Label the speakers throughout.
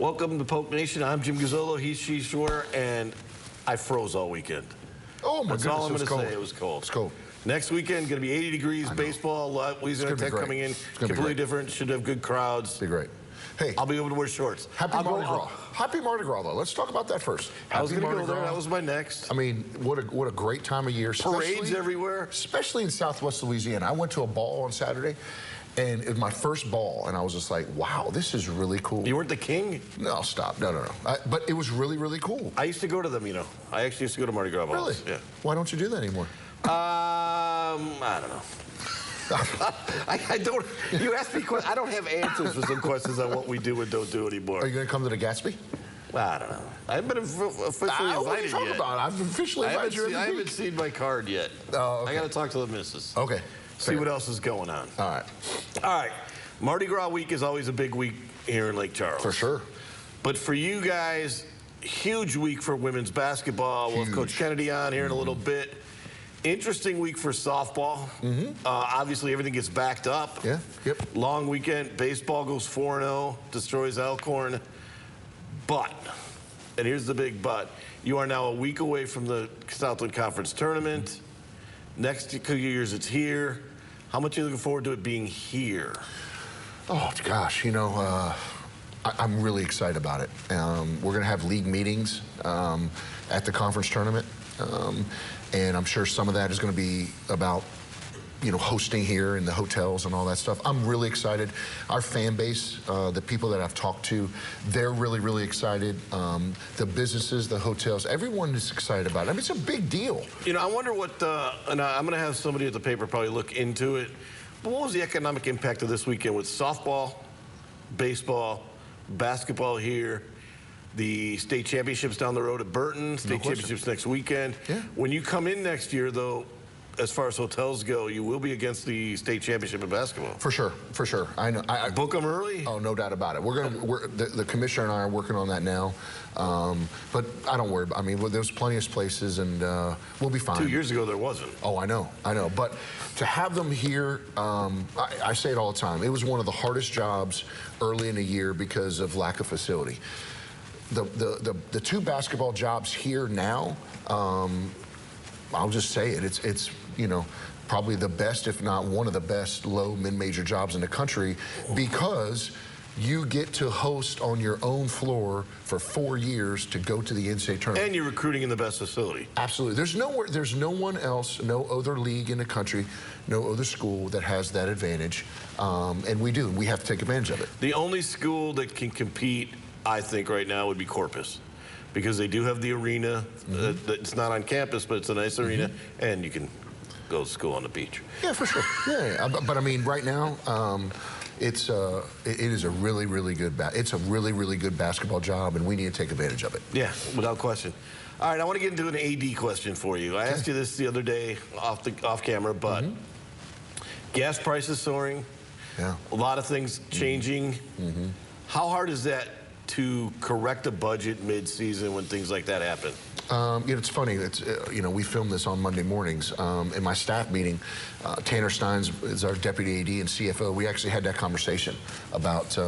Speaker 1: Welcome to Polk Nation. I'm Jim Gazzolo. He's She Shore, and I froze all weekend.
Speaker 2: Oh my
Speaker 1: That's
Speaker 2: goodness,
Speaker 1: all I'm
Speaker 2: it was
Speaker 1: going to
Speaker 2: cold.
Speaker 1: say. It was cold.
Speaker 2: It's cold.
Speaker 1: Next weekend, going to be 80 degrees, baseball, Louisiana Tech coming in, completely different, should have good crowds.
Speaker 2: Be great. Hey,
Speaker 1: I'll be able to wear shorts.
Speaker 2: Happy Mardi Gras. Happy Mardi Gras, though. Let's talk about that first.
Speaker 1: I was going to go there. That was my next.
Speaker 2: I mean, what a great time of year.
Speaker 1: Parades everywhere.
Speaker 2: Especially in Southwest Louisiana. I went to a ball on Saturday, and it was my first ball, and I was just like, wow, this is really cool.
Speaker 1: You weren't the king?
Speaker 2: No, stop. No. But it was really, really cool.
Speaker 1: I used to go to them, you know. I actually used to go to Mardi Gras balls.
Speaker 2: Really?
Speaker 1: Yeah.
Speaker 2: Why don't you do that anymore?
Speaker 1: I don't know. I don't. You ask me questions. I don't have answers for some questions on what we do and don't do anymore.
Speaker 2: Are you going to come to the Gatsby?
Speaker 1: I don't know. I haven't been officially invited
Speaker 2: what are you talking
Speaker 1: yet.
Speaker 2: about? I've officially invited you.
Speaker 1: I haven't seen my card yet.
Speaker 2: Oh, okay.
Speaker 1: I got to talk to the missus.
Speaker 2: Okay.
Speaker 1: See what else is going on.
Speaker 2: All right.
Speaker 1: All right. Mardi Gras week is always a big week here in Lake Charles.
Speaker 2: For sure.
Speaker 1: But for you guys, huge week for women's basketball. We'll have Coach Kennedy on here in a little bit. Interesting week for softball. Obviously, everything gets backed up.
Speaker 2: Yeah, yep.
Speaker 1: Long weekend. Baseball goes 4-0, destroys Elkhorn. But, and here's the big but, you are now a week away from the Southland Conference Tournament. Next 2 years, it's here. How much are you looking forward to it being here?
Speaker 2: Oh, gosh, you know, I'm really excited about it. We're going to have league meetings at the conference tournament. And I'm sure some of that is going to be about, you know, hosting here in the hotels and all that stuff. I'm really excited. Our fan base, the people that I've talked to, they're really, really excited. The businesses, the hotels, everyone is excited about it. I mean, it's a big deal. You know,
Speaker 1: I wonder what, and I'm going to have somebody at the paper probably look into it, but what was the economic impact of this weekend with softball, baseball, basketball here, the state championships down the road at Burton, state championships next weekend.
Speaker 2: Yeah.
Speaker 1: When you come in next year, though, as far as hotels go, you will be against the state championship in basketball.
Speaker 2: For sure, for sure. I know. I
Speaker 1: book them early.
Speaker 2: Oh, no doubt about it. The commissioner and I are working on that now. But I don't worry. I mean, there's plenty of places, and we'll be fine.
Speaker 1: 2 years ago, there wasn't.
Speaker 2: Oh, I know. But to have them here, I say it all the time. It was one of the hardest jobs early in the year because of lack of facility. The two basketball jobs here now, I'll just say it, it's you know, probably the best, if not one of the best, low mid-major jobs in the country, because you get to host on your own floor for 4 years to go to the NCAA tournament.
Speaker 1: And you're recruiting in the best facility.
Speaker 2: Absolutely. There's no one else, no other league in the country, no other school that has that advantage, and we do. We have to take advantage of it.
Speaker 1: The only school that can compete, I think, right now would be Corpus, because they do have the arena. It's not on campus, but it's a nice arena, and you can go to school on the beach.
Speaker 2: Yeah, for sure. Yeah. But I mean, right now, it is a really, really good basketball job, and we need to take advantage of it.
Speaker 1: Yeah, without question. All right, I want to get into an AD question for you. I asked you this the other day off camera, but gas prices soaring.
Speaker 2: Yeah. A
Speaker 1: lot of things changing. How hard is that to correct a budget mid-season when things like that happen?
Speaker 2: You know, it's funny. It's you know, we film this on Monday mornings. In my staff meeting, Tanner Steins is our deputy AD and CFO. We actually had that conversation about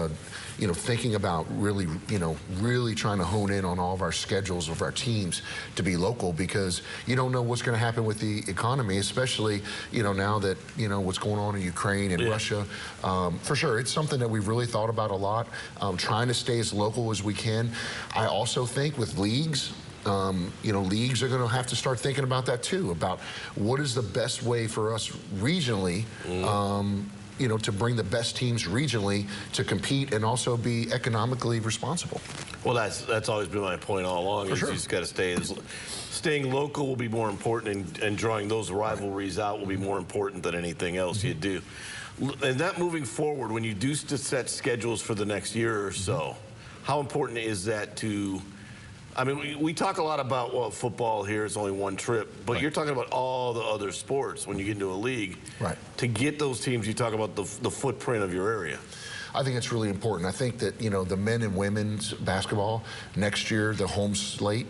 Speaker 2: you know, thinking about really trying to hone in on all of our schedules of our teams to be local, because you don't know what's going to happen with the economy, especially, you know, now that, you know, what's going on in Ukraine and Russia. For sure, it's something that we've really thought about a lot, trying to stay as local as we can. I also think with leagues, you know, leagues are going to have to start thinking about that too, about what is the best way for us regionally, you know, to bring the best teams regionally to compete and also be economically responsible.
Speaker 1: Well, that's always been my point all along. You just got to staying local will be more important, and drawing those rivalries out will be more important than anything else you do. And that moving forward, when you do set schedules for the next year or so, how important is that to? I mean, we talk a lot about, well, football here is only one trip, but you're talking about all the other sports when you get into a league.
Speaker 2: Right.
Speaker 1: To get those teams, you talk about the footprint of your area.
Speaker 2: I think it's really important. I think that, you know, the men and women's basketball, next year, the home slate,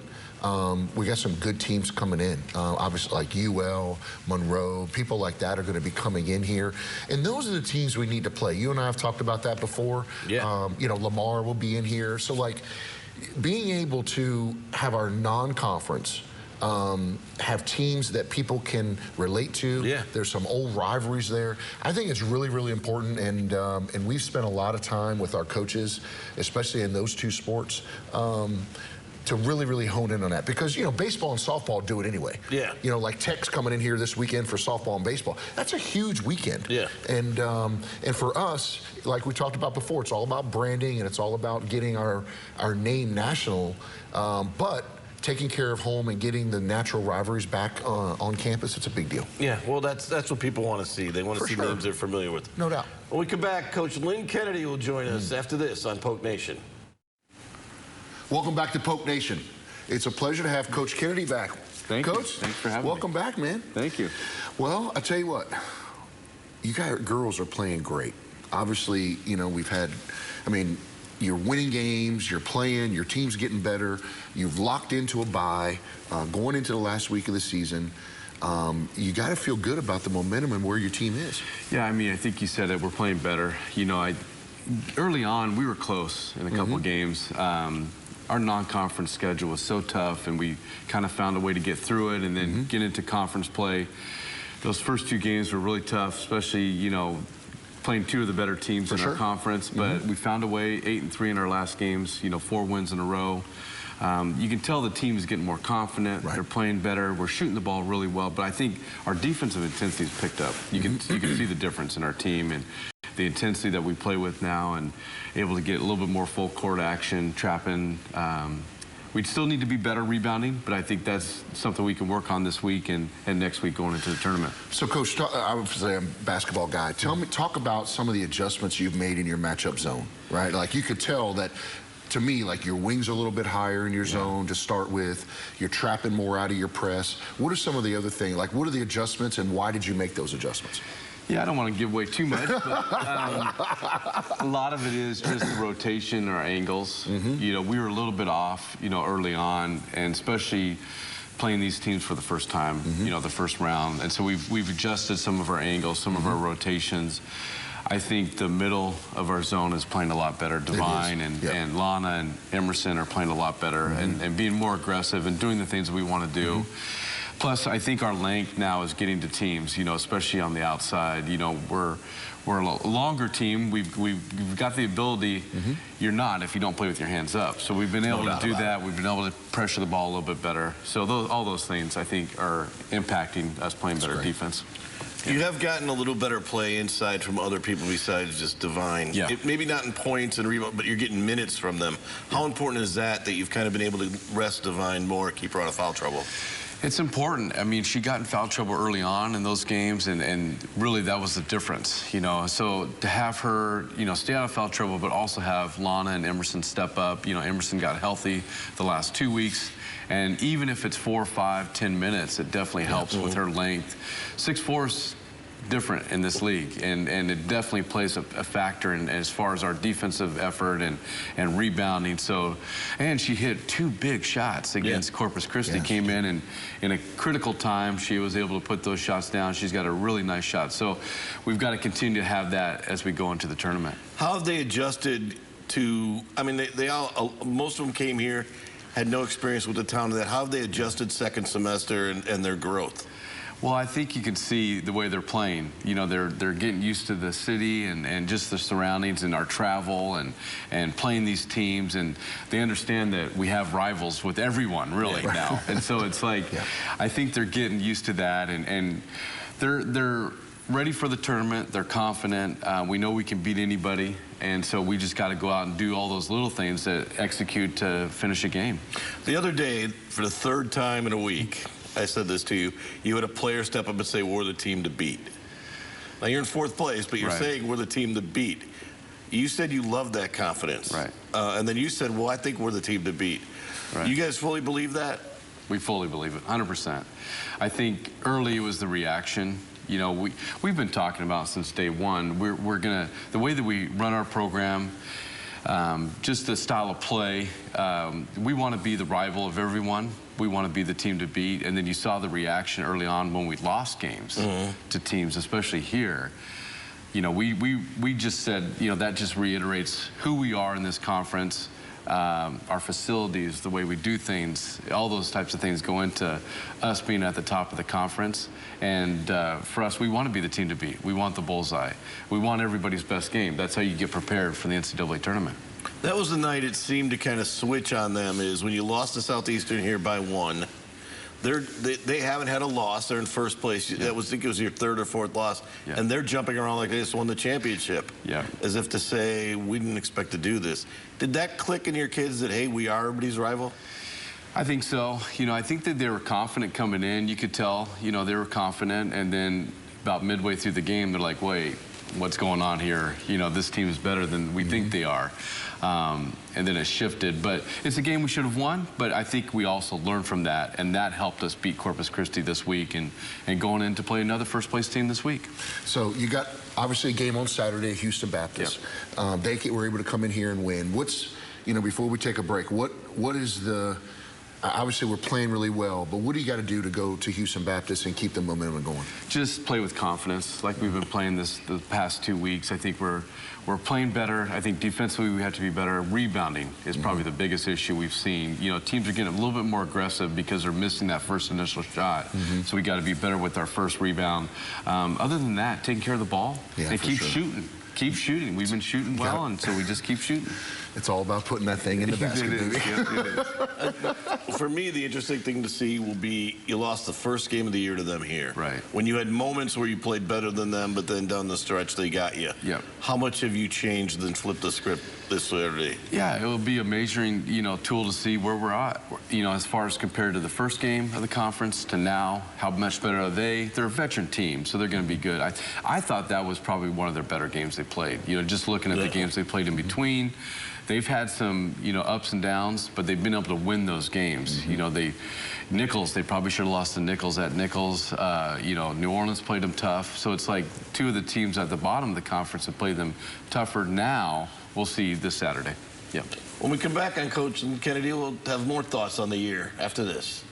Speaker 2: We got some good teams coming in. Obviously, like UL, Monroe, people like that are going to be coming in here. And those are the teams we need to play. You and I have talked about that before.
Speaker 1: Yeah.
Speaker 2: You know, Lamar will be in here. So, like, being able to have our non-conference have teams that people can relate to.
Speaker 1: Yeah.
Speaker 2: There's some old rivalries there. I think it's really, really important, and we've spent a lot of time with our coaches, especially in those two sports, to really, really hone in on that. Because, you know, baseball and softball do it anyway.
Speaker 1: Yeah.
Speaker 2: You know, like Tech's coming in here this weekend for softball and baseball. That's a huge weekend.
Speaker 1: Yeah.
Speaker 2: And for us, like we talked about before, it's all about branding and it's all about getting our name national. But taking care of home and getting the natural rivalries back on campus, it's a big deal.
Speaker 1: Yeah, well, that's what people want to see. They want to see
Speaker 2: sure.
Speaker 1: names they're familiar with.
Speaker 2: No doubt.
Speaker 1: When we come back, Coach Lynn Kennedy will join us after this on Polk Nation.
Speaker 2: Welcome back to Polk Nation. It's a pleasure to have Coach Kennedy back.
Speaker 3: Thank you.
Speaker 2: Coach,
Speaker 3: thanks for having me.
Speaker 2: Welcome back, man.
Speaker 3: Thank you.
Speaker 2: Well, I tell you what, you guys, girls are playing great. Obviously, you know, we've had, I mean, you're winning games, you're playing, your team's getting better, you've locked into a bye, going into the last week of the season. You got to feel good about the momentum and where your team is.
Speaker 3: Yeah, I mean, I think you said it. We're playing better. You know, early on, we were close in a couple of games. Our non-conference schedule was so tough, and we kind of found a way to get through it and then get into conference play. Those first two games were really tough, especially, you know, playing two of the better teams in our conference, but we found a way, 8-3 in our last games, you know, 4 wins in a row. You can tell the team is getting more confident. They're playing better. We're shooting the ball really well, but I think our defensive intensity has picked up. You can see the difference in our team and the intensity that we play with now, and able to get a little bit more full court action, trapping. We still need to be better rebounding, but I think that's something we can work on this week and next week going into the tournament.
Speaker 2: So, Coach, obviously I'm a basketball guy. Talk about some of the adjustments you've made in your matchup zone, right? Like, you could tell that, to me, like, your wings are a little bit higher in your zone to start with. You're trapping more out of your press. What are some of the other things? Like, what are the adjustments, and why did you make those adjustments?
Speaker 3: Yeah, I don't want to give away too much, but a lot of it is just the rotation or angles. You know, we were a little bit off, you know, early on, and especially playing these teams for the first time, you know, the first round. And so we've adjusted some of our angles, some of our rotations. I think the middle of our zone is playing a lot better. Divine and Lana and Emerson are playing a lot better and being more aggressive and doing the things that we want to do. Plus, I think our length now is getting to teams, you know, especially on the outside. You know, we're a longer team. We've got the ability. You're not if you don't play with your hands up. So we've been able to do that. We've been able to pressure the ball a little bit better. So all those things, I think, are impacting us playing better defense.
Speaker 1: You have gotten a little better play inside from other people besides just Divine.
Speaker 3: Yeah.
Speaker 1: Maybe not in points and rebound, but you're getting minutes from them. How important is that you've kind of been able to rest Divine more, keep her out of foul trouble?
Speaker 3: It's important. I mean, she got in foul trouble early on in those games, and really that was the difference, you know. So to have her, you know, stay out of foul trouble, but also have Lana and Emerson step up. You know, Emerson got healthy the last 2 weeks, and even if it's 4, 5, 10 minutes, it definitely helps with her length. 6'4" is different in this league, and it definitely plays a factor in as far as our defensive effort and rebounding. So, and she hit 2 big shots against Corpus Christi. Came in, and in a critical time, she was able to put those shots down. She's got a really nice shot. So we've got to continue to have that as we go into the tournament.
Speaker 1: How have they adjusted to, I mean, they all, most of them came here, had no experience with the town of that. How have they adjusted second semester and their growth?
Speaker 3: Well, I think you can see the way they're playing. You know, they're getting used to the city and just the surroundings and our travel and playing these teams, and they understand that we have rivals with everyone really now. And so it's like, I think they're getting used to that, and they're ready for the tournament. They're confident. We know we can beat anybody, and so we just got to go out and do all those little things that execute to finish a game.
Speaker 1: The other day, for the 3rd time in a week, I said this to you, you had a player step up and say, we're the team to beat. Now, you're in 4th place, but you're saying we're the team to beat. You said you loved that confidence. And then you said, well, I think we're the team to beat. You guys fully believe that?
Speaker 3: We fully believe it, 100%. I think early it was the reaction. You know, we've been talking about since day one, we're gonna, the way that we run our program, just the style of play. We want to be the rival of everyone. We want to be the team to beat. And then you saw the reaction early on when we lost games to teams, especially here. You know, we just said, you know, that just reiterates who we are in this conference. Our facilities, the way we do things, all those types of things go into us being at the top of the conference. And for us, we want to be the team to beat. We want the bullseye. We want everybody's best game. That's how you get prepared for the NCAA tournament.
Speaker 1: That was the night it seemed to kind of switch on them, is when you lost to Southeastern here by 1. They haven't had a loss. They're in first place. Yeah. That was, I think it was your 3rd or 4th loss. Yeah. And they're jumping around like they just won the championship. Yeah. As if to say, we didn't expect to do this. Did that click in your kids that, hey, we are everybody's rival?
Speaker 3: I think so. You know, I think that they were confident coming in. You could tell, you know, they were confident. And then about midway through the game, they're like, wait, what's going on here? You know, this team is better than we think they are. And then it shifted. But it's a game we should have won, but I think we also learned from that, and that helped us beat Corpus Christi this week and going in to play another first-place team this week. So
Speaker 2: you got, obviously, a game on Saturday, Houston Baptist. Yep. They were able to come in here and win. What's, you know, before we take a break, what is the, obviously we're playing really well, but what do you got to do to go to Houston Baptist and keep the momentum going?
Speaker 3: Just play with confidence, like we've been playing the past 2 weeks. I think we're playing better. I think defensively we have to be better. Rebounding is probably the biggest issue we've seen. You know, teams are getting a little bit more aggressive because they're missing that first initial shot. So we got to be better with our first rebound. Other than that, taking care of the ball and keep shooting. Keep shooting. We've been shooting well, and so we just keep shooting.
Speaker 2: It's all about putting that thing in the basket, baby.
Speaker 1: For me, the interesting thing to see will be you lost the first game of the year to them here.
Speaker 3: Right.
Speaker 1: When you had moments where you played better than them, but then down the stretch they got you.
Speaker 3: Yep.
Speaker 1: How much have you changed and flipped the script this Saturday?
Speaker 3: Yeah, it will be a measuring, you know, tool to see where we're at. You know, as far as compared to the first game of the conference to now, how much better are they? They're a veteran team, so they're going to be good. I thought that was probably one of their better games they played. You know, just looking at the games they played in between. They've had some, you know, ups and downs, but they've been able to win those games. You know, Nichols, they probably should have lost to Nichols at Nichols. You know, New Orleans played them tough. So it's like 2 of the teams at the bottom of the conference have played them tougher. Now, we'll see this Saturday. Yep.
Speaker 1: When we come back on Coach Lynn Kennedy, we'll have more thoughts on the year after this.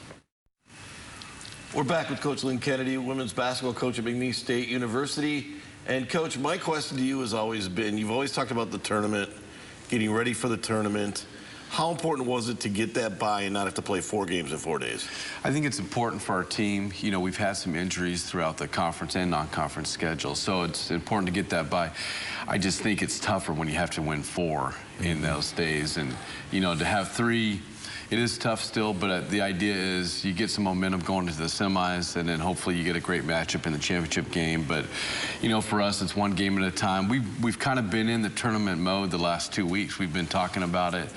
Speaker 1: We're back with Coach Lynn Kennedy, women's basketball coach at McNeese State University. And, Coach, my question to you has always been, you've always talked about the tournament, getting ready for the tournament. How important was it to get that bye and not have to play 4 games in 4 days?
Speaker 3: I think it's important for our team. You know, we've had some injuries throughout the conference and non-conference schedule, so it's important to get that bye. I just think it's tougher when you have to win 4 in those days. And, you know, to have 3, it is tough still, but the idea is you get some momentum going into the semis, and then hopefully you get a great matchup in the championship game. But, you know, for us, it's 1 game at a time. We've kind of been in the tournament mode the last 2 weeks. We've been talking about it.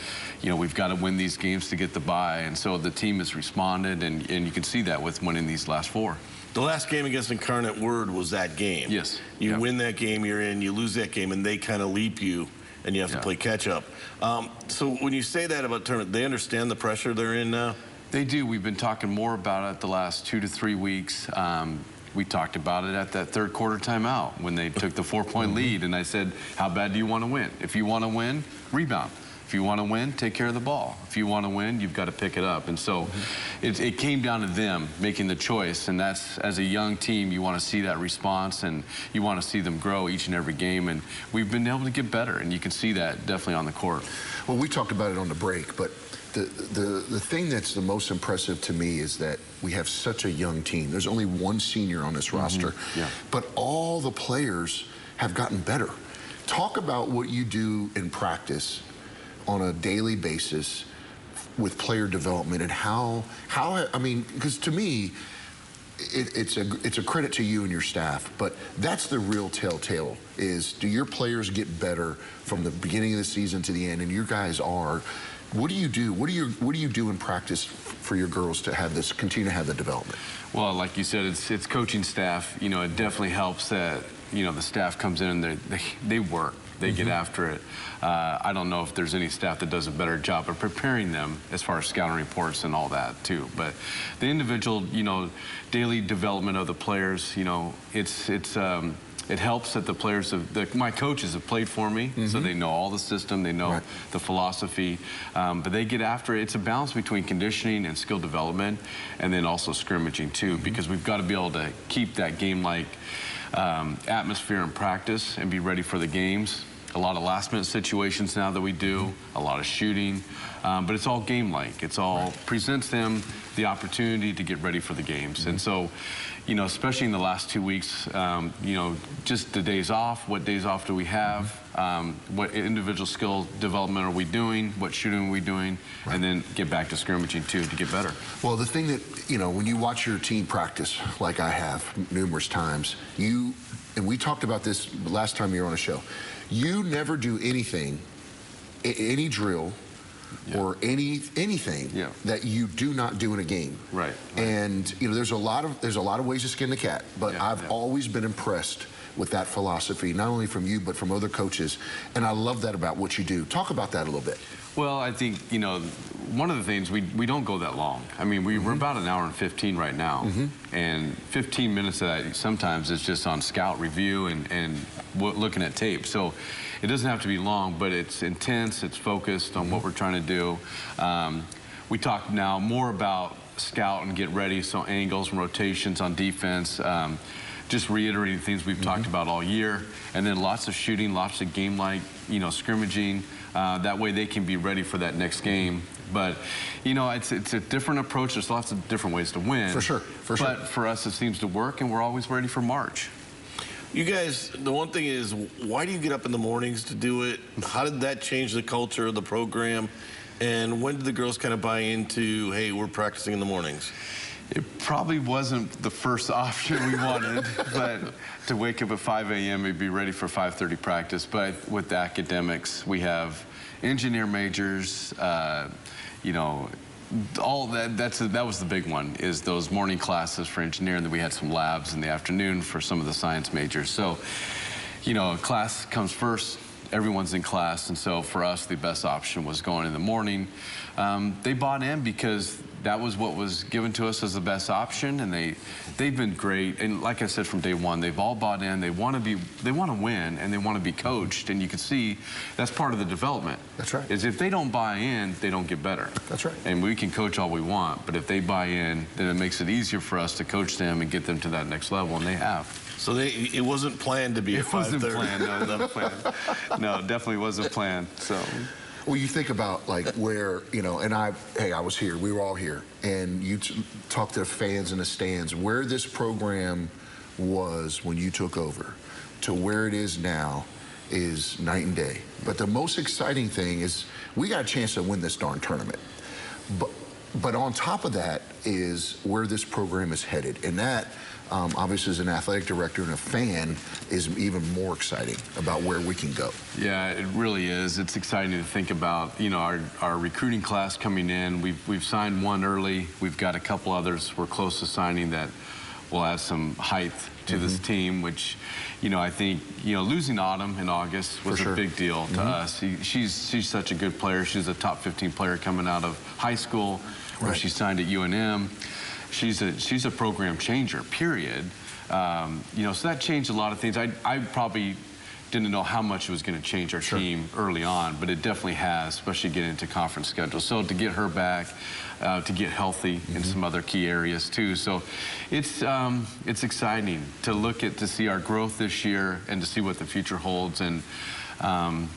Speaker 3: You know, we've got to win these games to get the bye, and so the team has responded, and you can see that with winning these last 4.
Speaker 1: The last game against Incarnate Word was that game.
Speaker 3: Yes.
Speaker 1: You win that game, you're in. You lose that game, and they kind of leap you, and you have to play catch-up. So when you say that about tournament, they understand the pressure they're in now?
Speaker 3: They do. We've been talking more about it the last 2 to 3 weeks. We talked about it at that 3rd quarter timeout when they took the 4-point lead, and I said, how bad do you want to win? If you want to win, rebound. If you want to win, take care of the ball. If you want to win, you've got to pick it up. And so it came down to them making the choice. And that's, as a young team, you want to see that response, and you want to see them grow each and every game. And we've been able to get better, and you can see that definitely on the court.
Speaker 2: Well, we talked about it on the break, but the thing that's the most impressive to me is that we have such a young team. There's only 1 senior on this roster, but all the players have gotten better. Talk about what you do in practice on a daily basis with player development, and how I mean, because to me, it's a credit to you and your staff, but that's the real telltale, is do your players get better from the beginning of the season to the end? And you guys are. What do you do? What do you do in practice for your girls to have this, continue to have the development?
Speaker 3: Well, like you said, it's coaching staff. You know, it definitely helps that, you know, the staff comes in and they work. They get after it. I don't know if there's any staff that does a better job of preparing them as far as scouting reports and all that too. But the individual, you know, daily development of the players, you know, it's it helps that the players my coaches have played for me, so they know all the system, they know the philosophy, but they get after it. It's a balance between conditioning and skill development, and then also scrimmaging too, because we've got to be able to keep that game-like atmosphere in practice and be ready for the games. A lot of last-minute situations now that we do, a lot of shooting, but it's all game-like. It's all presents them the opportunity to get ready for the games. And so, you know, especially in the last 2 weeks, you know, just the days off, what days off do we have, what individual skill development are we doing, what shooting are we doing, and then get back to scrimmaging too to get better.
Speaker 2: Well, the thing that, you know, when you watch your team practice, like I have numerous times, and we talked about this last time you were on a show, you never do anything, any drill, or anything that you do not do in a game.
Speaker 3: Right.
Speaker 2: And you know, there's a lot of ways to skin the cat, but I've always been impressed with that philosophy, not only from you but from other coaches, and I love that about what you do. Talk about that a little bit.
Speaker 3: Well, I think, you know, one of the things, we don't go that long. I mean, we're about an hour and 15 right now, and 15 minutes of that sometimes is just on scout review and looking at tape. So it doesn't have to be long, but it's intense, it's focused on what we're trying to do. We talk now more about scout and get ready, so angles and rotations on defense, just reiterating things we've talked about all year, and then lots of shooting, lots of game-like, you know, scrimmaging. That way they can be ready for that next game. But, you know, it's a different approach. There's lots of different ways to win.
Speaker 2: For sure, for sure.
Speaker 3: But for us, it seems to work, and we're always ready for March.
Speaker 1: You guys, the one thing is, why do you get up in the mornings to do it? How did that change the culture of the program? And when did the girls kind of buy into, hey, we're practicing in the mornings?
Speaker 3: It probably wasn't the first option we wanted, but to wake up at 5 a.m. and be ready for 5:30 practice. But with the academics, we have engineer majors, you know, all that was the big one, is those morning classes for engineering. Then we had some labs in the afternoon for some of the science majors. So, you know, class comes first. Everyone's in class, and so for us, the best option was going in the morning. They bought in because that was what was given to us as the best option, and they've been great. And like I said from day one, they've all bought in. They want to win, and they want to be coached. And you can see that's part of the development.
Speaker 2: That's right.
Speaker 3: Is if they don't buy in, they don't get better.
Speaker 2: That's right.
Speaker 3: And we can coach all we want, but if they buy in, then it makes it easier for us to coach them and get them to that next level, and they have.
Speaker 1: So it wasn't planned to be at 5:30.
Speaker 3: It wasn't planned. No, not planned. No, definitely wasn't planned. So.
Speaker 2: Well, you think about like where, you know, and I was here, we were all here, and you talk to the fans in the stands, where this program was when you took over to where it is now is night and day. But the most exciting thing is we got a chance to win this darn tournament. But on top of that is where this program is headed, and that, obviously, as an athletic director and a fan, is even more exciting about where we can go.
Speaker 3: Yeah, it really is. It's exciting to think about, you know, our recruiting class coming in. We've signed one early. We've got a couple others we're close to signing that will add some height to this team, which, you know, I think, you know, losing Autumn in August was a big deal to us. She's such a good player. She's a top 15 player coming out of high school, where she signed at UNM. She's a program changer, period. You know, so that changed a lot of things. I probably didn't know how much it was going to change our team early on, but it definitely has, especially getting into conference schedules. So to get her back, to get healthy in some other key areas too. So it's exciting to see our growth this year and to see what the future holds. And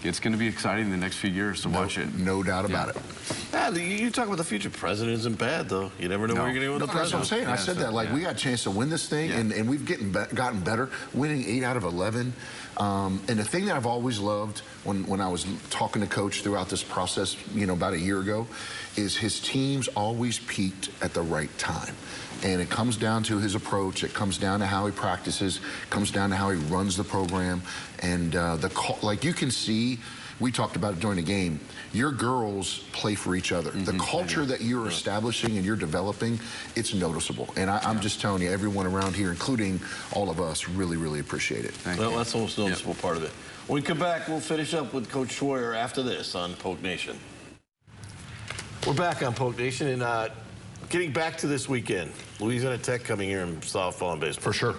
Speaker 3: it's going to be exciting in the next few years to watch it.
Speaker 2: No doubt about it.
Speaker 1: You talk about the future. President isn't bad, though. You never know where you're going to go with the
Speaker 2: That's what I'm
Speaker 1: president.
Speaker 2: saying. I said that. Like, we got a chance to win this thing, and we've gotten better, winning 8 out of 11. And the thing that I've always loved when I was talking to Coach throughout this process, you know, about a year ago, is his teams always peaked at the right time. And it comes down to his approach. It comes down to how he practices. It comes down to how he runs the program. And like you can see, we talked about it during the game, your girls play for each other. The culture that you're establishing and you're developing, it's noticeable. And I'm just telling you, everyone around here, including all of us, really, really appreciate it.
Speaker 1: Well, that's the most noticeable part of it. When we come back, we'll finish up with Coach Schroyer after this on Polk Nation. We're back on Polk Nation, and getting back to this weekend, Louisiana Tech coming here in softball and baseball.
Speaker 2: For sure.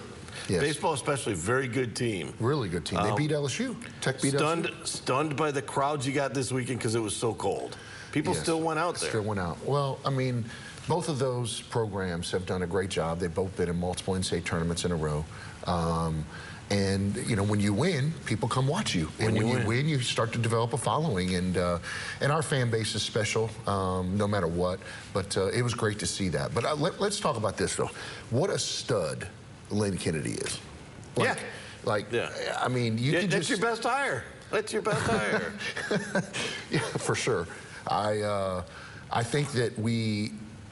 Speaker 2: Yes.
Speaker 1: Baseball especially, very good team.
Speaker 2: Really good team. They beat LSU. Tech beat LSU.
Speaker 1: Stunned by the crowds you got this weekend because it was so cold. People still went out there.
Speaker 2: Still went out. Well, I mean, both of those programs have done a great job. They've both been in multiple NCAA tournaments in a row. And, you know, when you win, people come watch you. And when you win, you start to develop a following. And our fan base is special, no matter what. But it was great to see that. But let's talk about this, though. What a stud Lynn Kennedy is. I mean, you can
Speaker 1: that's
Speaker 2: just...
Speaker 1: your best hire. That's your best hire.
Speaker 2: Yeah, for sure. I think that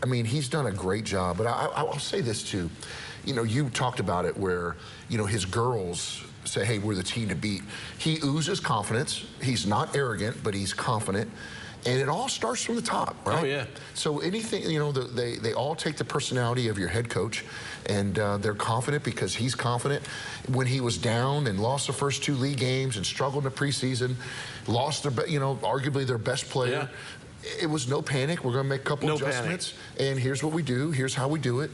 Speaker 2: I mean, he's done a great job. But I'll say this, too. You know, you talked about it where, you know, his girls say, hey, we're the team to beat. He oozes confidence. He's not arrogant, but he's confident. And it all starts from the top, right?
Speaker 1: Oh, yeah.
Speaker 2: So anything, you know, they all take the personality of your head coach, and they're confident because he's confident. When he was down and lost the first 2 league games and struggled in the preseason, lost their, you know, arguably their best player. Yeah. It was no panic. We're going to make a couple adjustments, and here's what we do. Here's how we do it.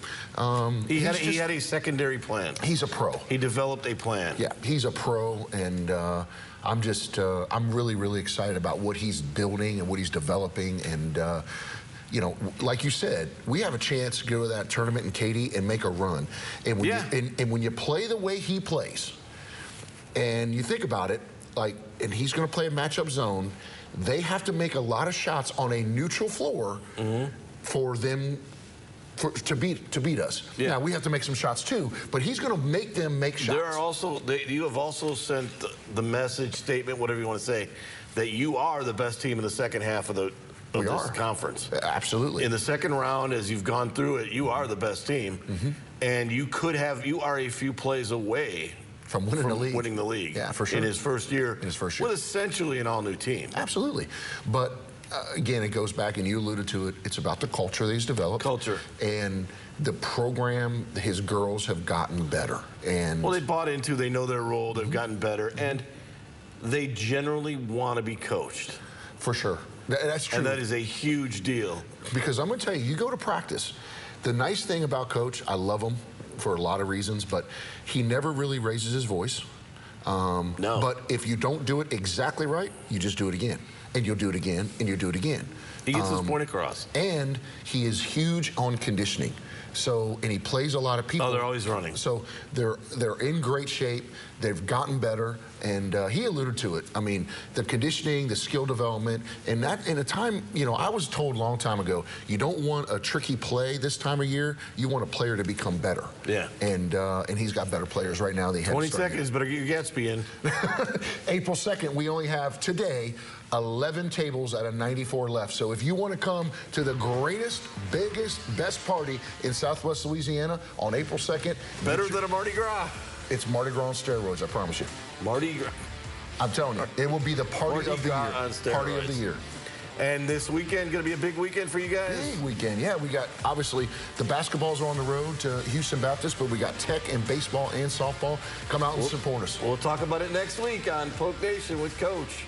Speaker 1: He had a secondary plan.
Speaker 2: He's a pro.
Speaker 1: He developed a plan.
Speaker 2: Yeah, he's a pro, and I'm really, really excited about what he's building and what he's developing. And, you know, like you said, we have a chance to go to that tournament in Katy and make a run. And when you play the way he plays, and you think about it, like, and he's going to play a matchup zone, they have to make a lot of shots on a neutral floor for them to beat us. Yeah. Now, we have to make some shots too, but he's going to make them make shots.
Speaker 1: There are also, you have also sent the message, statement, whatever you want to say, that you are the best team in the second half of this conference.
Speaker 2: Absolutely.
Speaker 1: In the second round, as you've gone through it, you are the best team, and you are a few plays away
Speaker 2: from winning the league.
Speaker 1: Yeah,
Speaker 2: for sure.
Speaker 1: In his first year.
Speaker 2: With
Speaker 1: essentially an all-new team.
Speaker 2: Absolutely. But, again, it goes back, and you alluded to it, it's about the culture that he's developed.
Speaker 1: Culture.
Speaker 2: And the program, his girls have gotten better. And
Speaker 1: well, they bought into, they know their role, they've gotten better, and they generally want to be coached.
Speaker 2: For sure. That's true.
Speaker 1: And that is a huge deal.
Speaker 2: Because I'm going to tell you, you go to practice. The nice thing about Coach, I love him for a lot of reasons, but he never really raises his voice.
Speaker 1: No.
Speaker 2: But if you don't do it exactly right, you just do it again. And you'll do it again, and you'll do it again.
Speaker 1: He gets his point across.
Speaker 2: And he is huge on conditioning. So, and he plays a lot of people.
Speaker 1: Oh, they're always running.
Speaker 2: So they're in great shape. They've gotten better, and he alluded to it. I mean, the conditioning, the skill development, and that in a time, you know, I was told a long time ago, you don't want a tricky play this time of year. You want a player to become better.
Speaker 1: Yeah.
Speaker 2: And he's got better players right now.
Speaker 1: 20 seconds, better get your Gatsby in.
Speaker 2: April 2nd, we only have today 11 tables out of 94 left. So if you want to come to the greatest, biggest, best party in Southwest Louisiana on April 2nd.
Speaker 1: Better than a Mardi Gras.
Speaker 2: It's Mardi Gras on steroids, I promise you.
Speaker 1: Mardi Gras.
Speaker 2: I'm telling you, it will be the party of the year. Party of the year.
Speaker 1: And this weekend, going to be a big weekend for you guys?
Speaker 2: Big weekend, yeah. We got, obviously, the basketballs are on the road to Houston Baptist, but we got tech and baseball and softball. Come out and support us.
Speaker 1: We'll talk about it next week on Polk Nation with Coach.